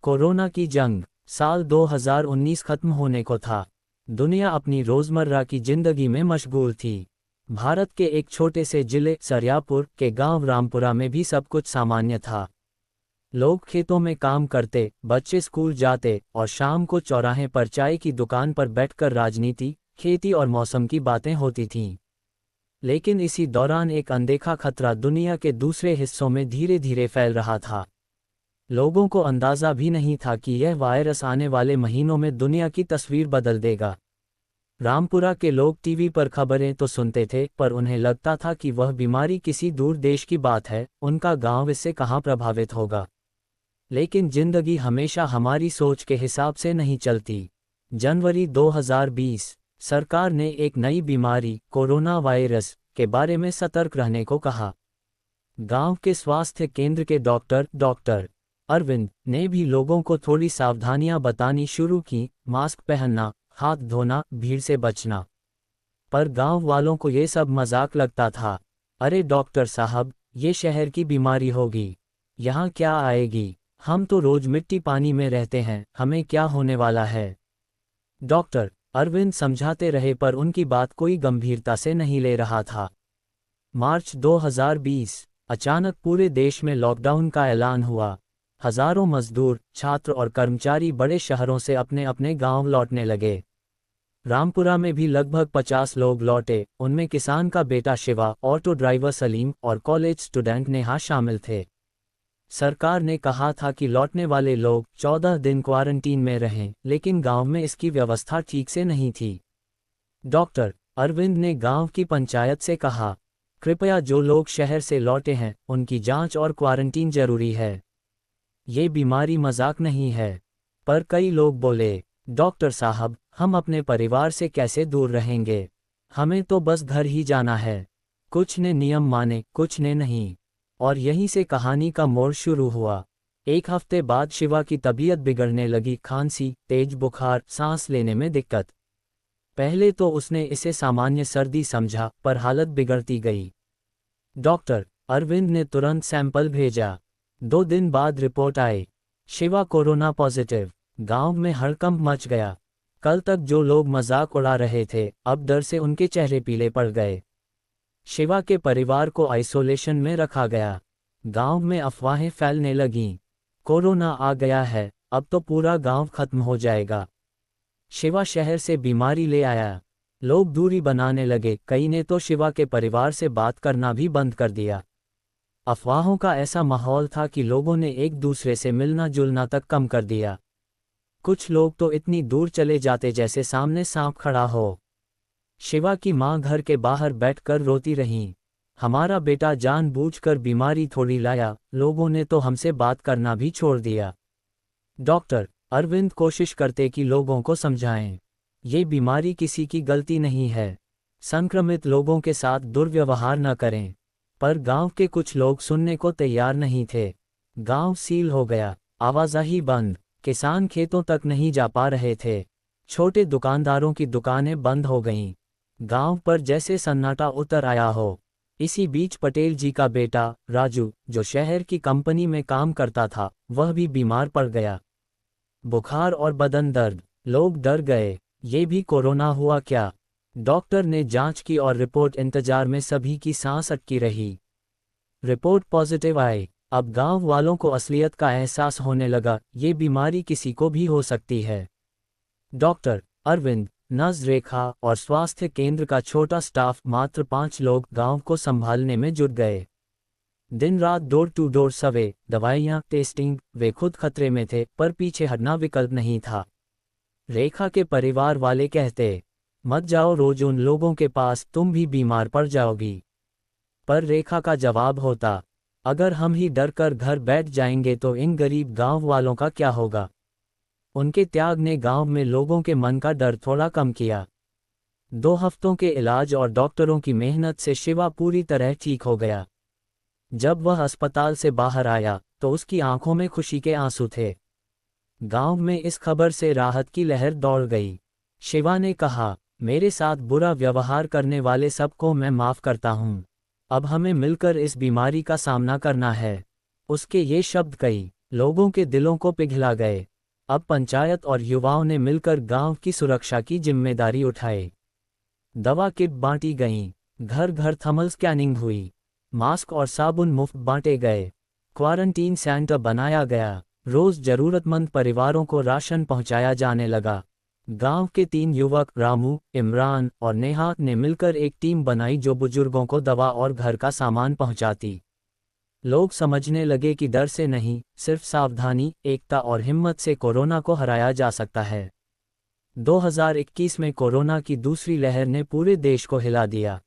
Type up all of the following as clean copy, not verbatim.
Corona की जंग। साल 2019 खत्म होने को था। दुनिया अपनी रोजमर्रा की जिंदगी में मशगूल थी। भारत के एक छोटे से जिले सरियापुर के गांव रामपुरा में भी सब कुछ सामान्य था। लोग खेतों में काम करते, बच्चे स्कूल जाते और शाम को चौराहे पर चाय की दुकान पर बैठकर राजनीति, खेती और मौसम की बातें होती थीं। लेकिन इसी दौरान एक अनदेखा खतरा दुनिया के दूसरे हिस्सों में धीरे धीरे फैल रहा था। लोगों को अंदाजा भी नहीं था कि यह वायरस आने वाले महीनों में दुनिया की तस्वीर बदल देगा। रामपुरा के लोग टीवी पर खबरें तो सुनते थे, पर उन्हें लगता था कि वह बीमारी किसी दूर देश की बात है, उनका गांव इससे कहाँ प्रभावित होगा। लेकिन जिंदगी हमेशा हमारी सोच के हिसाब से नहीं चलती। जनवरी 2020, सरकार ने एक नई बीमारी कोरोना वायरस के बारे में सतर्क रहने को कहा। गांव के स्वास्थ्य केंद्र के डॉक्टर अरविंद ने भी लोगों को थोड़ी सावधानियां बतानी शुरू की, मास्क पहनना, हाथ धोना, भीड़ से बचना। पर गांव वालों को ये सब मजाक लगता था। अरे डॉक्टर साहब, ये शहर की बीमारी होगी, यहाँ क्या आएगी, हम तो रोज मिट्टी पानी में रहते हैं, हमें क्या होने वाला है। डॉक्टर अरविंद समझाते रहे, पर उनकी बात कोई गंभीरता से नहीं ले रहा था। मार्च 2020, अचानक पूरे देश में लॉकडाउन का ऐलान हुआ। हजारों मजदूर, छात्र और कर्मचारी बड़े शहरों से अपने अपने गांव लौटने लगे। रामपुरा में भी लगभग 50 लोग लौटे, उनमें किसान का बेटा शिवा, ऑटो ड्राइवर सलीम और कॉलेज स्टूडेंट नेहा शामिल थे। सरकार ने कहा था कि लौटने वाले लोग 14 दिन क्वारंटीन में रहें, लेकिन गांव में इसकी व्यवस्था ठीक से नहीं थी। डॉक्टर अरविंद ने गांव की पंचायत से कहा, कृपया जो लोग शहर से लौटे हैं, उनकी जांच और क्वारंटीन जरूरी है। ये बीमारी मजाक नहीं है। पर कई लोग बोले, डॉक्टर साहब, हम अपने परिवार से कैसे दूर रहेंगे, हमें तो बस घर ही जाना है। कुछ ने नियम माने, कुछ ने नहीं, और यहीं से कहानी का मोड़ शुरू हुआ। एक हफ्ते बाद शिवा की तबीयत बिगड़ने लगी, खांसी, तेज बुखार, सांस लेने में दिक्कत। पहले तो उसने इसे सामान्य सर्दी समझा, पर हालत बिगड़ती गई। डॉक्टर अरविंद ने तुरंत सैंपल भेजा। 2 दिन बाद रिपोर्ट आई, शिवा कोरोना पॉजिटिव। गांव में हड़कंप मच गया। कल तक जो लोग मजाक उड़ा रहे थे, अब डर से उनके चेहरे पीले पड़ गए। शिवा के परिवार को आइसोलेशन में रखा गया। गांव में अफवाहें फैलने लगीं, कोरोना आ गया है, अब तो पूरा गांव खत्म हो जाएगा। शिवा शहर से बीमारी ले आया। लोग दूरी बनाने लगे, कई ने तो शिवा के परिवार से बात करना भी बंद कर दिया। अफवाहों का ऐसा माहौल था कि लोगों ने एक दूसरे से मिलना जुलना तक कम कर दिया। कुछ लोग तो इतनी दूर चले जाते जैसे सामने सांप खड़ा हो। शिवा की मां घर के बाहर बैठकर रोती रहीं, हमारा बेटा जानबूझकर बीमारी थोड़ी लाया, लोगों ने तो हमसे बात करना भी छोड़ दिया। डॉक्टर अरविंद कोशिश करते कि लोगों को समझाएं, ये बीमारी किसी की गलती नहीं है, संक्रमित लोगों के साथ दुर्व्यवहार न करें। पर गांव के कुछ लोग सुनने को तैयार नहीं थे। गांव सील हो गया, आवाजाही बंद, किसान खेतों तक नहीं जा पा रहे थे, छोटे दुकानदारों की दुकानें बंद हो गईं। गांव पर जैसे सन्नाटा उतर आया हो। इसी बीच पटेल जी का बेटा राजू, जो शहर की कंपनी में काम करता था, वह भी बीमार पड़ गया। बुखार और बदन दर्द, लोग डर गए, ये भी कोरोना हुआ क्या। डॉक्टर ने जांच की और रिपोर्ट इंतजार में सभी की सांस अटकी रही। रिपोर्ट पॉजिटिव आई। अब गांव वालों को असलियत का एहसास होने लगा, ये बीमारी किसी को भी हो सकती है। डॉक्टर अरविंद, नर्स रेखा और स्वास्थ्य केंद्र का छोटा स्टाफ, मात्र 5 लोग गांव को संभालने में जुट गए। दिन रात डोर टू डोर सर्वे, दवाइयां, टेस्टिंग, वे खुद खतरे में थे, पर पीछे हटना विकल्प नहीं था। रेखा के परिवार वाले कहते, मत जाओ रोज उन लोगों के पास, तुम भी बीमार पड़ जाओगी। पर रेखा का जवाब होता, अगर हम ही डर कर घर बैठ जाएंगे तो इन गरीब गांव वालों का क्या होगा। उनके त्याग ने गांव में लोगों के मन का डर थोड़ा कम किया। 2 हफ्तों के इलाज और डॉक्टरों की मेहनत से शिवा पूरी तरह ठीक हो गया। जब वह अस्पताल से बाहर आया तो उसकी आंखों में खुशी के आंसू थे। गांव में इस खबर से राहत की लहर दौड़ गई। शिवा ने कहा, मेरे साथ बुरा व्यवहार करने वाले सबको मैं माफ करता हूं, अब हमें मिलकर इस बीमारी का सामना करना है। उसके ये शब्द कई लोगों के दिलों को पिघला गए। अब पंचायत और युवाओं ने मिलकर गांव की सुरक्षा की जिम्मेदारी उठाई। दवा किट बांटी गईं, घर घर थर्मल स्कैनिंग हुई, मास्क और साबुन मुफ्त बांटे गए, क्वारंटीन सेंटर बनाया गया, रोज जरूरतमंद परिवारों को राशन पहुंचाया जाने लगा। गांव के 3 युवक रामू, इमरान और नेहा ने मिलकर एक टीम बनाई जो बुजुर्गों को दवा और घर का सामान पहुंचाती। लोग समझने लगे कि डर से नहीं, सिर्फ सावधानी, एकता और हिम्मत से कोरोना को हराया जा सकता है। 2021 में कोरोना की दूसरी लहर ने पूरे देश को हिला दिया।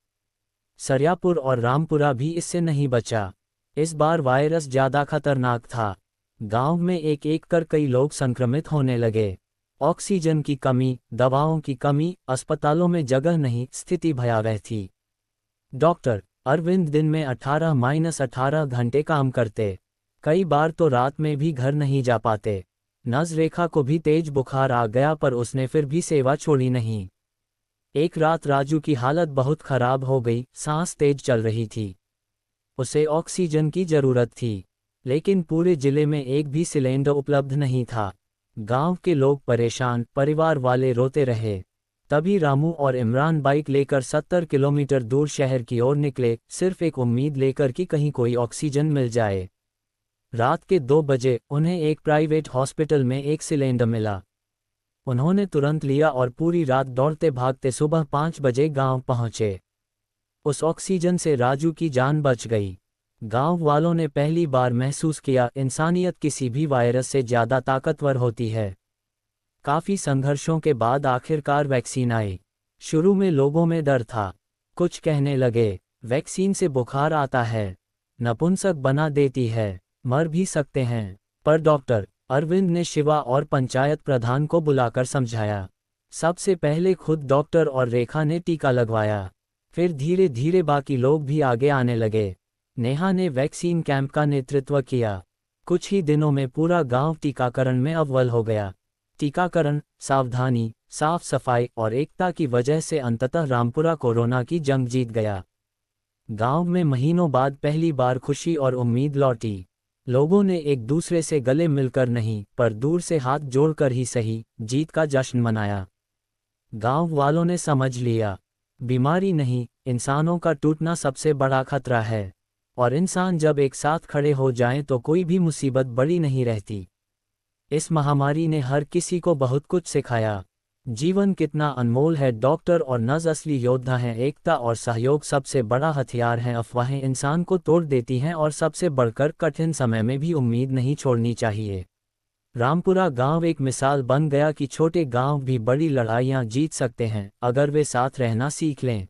सरयापुर और रामपुरा भी इससे नहीं बचा। इस बार वायरस ज्यादा खतरनाक था। गांव में एक एक कर कई लोग संक्रमित होने लगे। ऑक्सीजन की कमी, दवाओं की कमी, अस्पतालों में जगह नहीं, स्थिति भयावह थी। डॉक्टर अरविंद दिन में 18-18 घंटे काम करते। कई बार तो रात में भी घर नहीं जा पाते। नज़रेखा को भी तेज बुखार आ गया पर उसने फिर भी सेवा छोड़ी नहीं। एक रात राजू की हालत बहुत खराब हो गई, सांस तेज चल रही थी। उसे ऑक्सीजन की जरूरत थी, लेकिन पूरे जिले में एक भी सिलेंडर उपलब्ध नहीं था। गांव के लोग परेशान, परिवार वाले रोते रहे। तभी रामू और इमरान बाइक लेकर 70 किलोमीटर दूर शहर की ओर निकले, सिर्फ एक उम्मीद लेकर कि कहीं कोई ऑक्सीजन मिल जाए। रात के 2 बजे उन्हें एक प्राइवेट हॉस्पिटल में एक सिलेंडर मिला। उन्होंने तुरंत लिया और पूरी रात दौड़ते भागते सुबह 5 बजे गांव पहुंचे। उस ऑक्सीजन से राजू की जान बच गई। गांव वालों ने पहली बार महसूस किया, इंसानियत किसी भी वायरस से ज़्यादा ताकतवर होती है। काफ़ी संघर्षों के बाद आखिरकार वैक्सीन आई। शुरू में लोगों में डर था। कुछ कहने लगे, वैक्सीन से बुखार आता है, नपुंसक बना देती है, मर भी सकते हैं। पर डॉक्टर अरविंद ने शिवा और पंचायत प्रधान को बुलाकर समझाया। सबसे पहले खुद डॉक्टर और रेखा ने टीका लगवाया। फिर धीरे धीरे बाकी लोग भी आगे आने लगे। नेहा ने वैक्सीन कैंप का नेतृत्व किया। कुछ ही दिनों में पूरा गांव टीकाकरण में अव्वल हो गया। टीकाकरण, सावधानी, साफ सफाई और एकता की वजह से अंततः रामपुरा कोरोना की जंग जीत गया। गांव में महीनों बाद पहली बार खुशी और उम्मीद लौटी। लोगों ने एक दूसरे से गले मिलकर नहीं, पर दूर से हाथ जोड़कर ही सही, जीत का जश्न मनाया। गांव वालों ने समझ लिया, बीमारी नहीं, इंसानों का टूटना सबसे बड़ा खतरा है। और इंसान जब एक साथ खड़े हो जाएं तो कोई भी मुसीबत बड़ी नहीं रहती। इस महामारी ने हर किसी को बहुत कुछ सिखाया। जीवन कितना अनमोल है। डॉक्टर और नर्स असली योद्धा हैं। एकता और सहयोग सबसे बड़ा हथियार हैं। अफवाहें इंसान को तोड़ देती हैं और सबसे बढ़कर कठिन समय में भी उम्मीद नहीं छोड़नी चाहिए। रामपुरा गांव एक मिसाल बन गया कि छोटे गांव भी बड़ी लड़ाइयां जीत सकते हैं, अगर वे साथ रहना सीख लें।